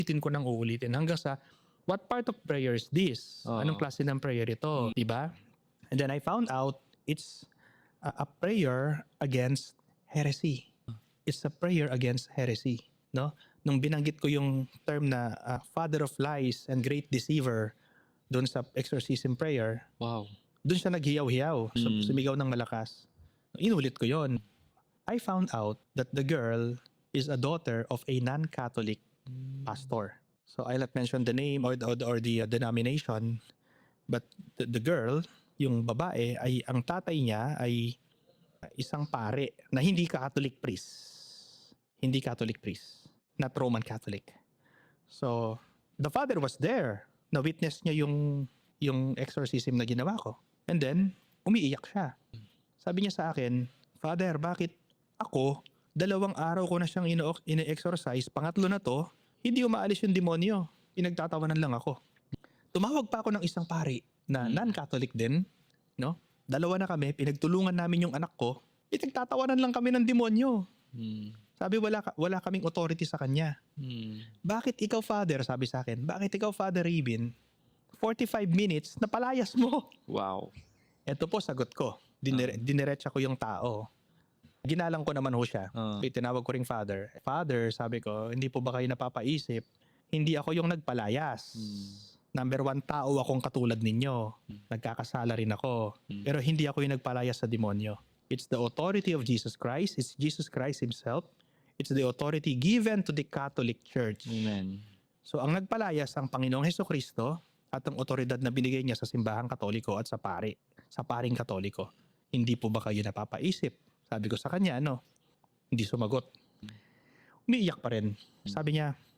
uulitin ko ng uulitin hanggang sa what part of prayer is this? Oo. Anong klase ng prayer ito? Diba? And then I found out it's a prayer against heresy. It's a prayer against heresy. No? Nung binanggit ko yung term na father of lies and great deceiver doon sa exorcism prayer, Wow. doon siya naghiyaw-hiyaw, sumigaw ng malakas. Inulit ko yon. I found out that the girl is a daughter of a non-Catholic pastor. So I'll not mention the name or the denomination, but the girl, yung babae, ay ang tatay niya ay isang pare na hindi Catholic priest. Hindi Catholic priest. Not Roman Catholic. So, the father was there. Na-witness niya yung exorcism na ginawa ko. And then, umiiyak siya. Sabi niya sa akin, Father, bakit ako, 2 araw ko na siyang ine-exorcise, pangatlo na to, hindi umaalis yung demonyo. Pinagtatawanan lang ako. Tumawag pa ako ng isang pari na non-Catholic din. No? 2 na kami, pinagtulungan namin yung anak ko, pinagtatawanan lang kami ng demonyo. Sabi, wala kaming authority sa kanya. Bakit ikaw, Father, sabi sa akin, bakit ikaw, Father Rabin, 45 minutes, napalayas mo? Wow. Ito po, sagot ko. Diniretsa ko yung tao. Ginalang ko naman ho siya. Tinawag ko ring Father. Father, sabi ko, hindi po ba kayo napapaisip? Hindi ako yung nagpalayas. Number 1, tao akong katulad ninyo. Nagkakasala rin ako. Pero hindi ako yung nagpalayas sa demonyo. It's the authority of Jesus Christ. It's Jesus Christ Himself. It's the authority given to the Catholic Church. Amen. So ang nagpalayas ang Panginoong Hesukristo at ang otoridad na binigay niya sa simbahang Katoliko at sa paring Katoliko. Hindi po ba kayo napapaisip? Sabi ko sa kanya, hindi sumagot. Umiiyak pa rin. Sabi niya,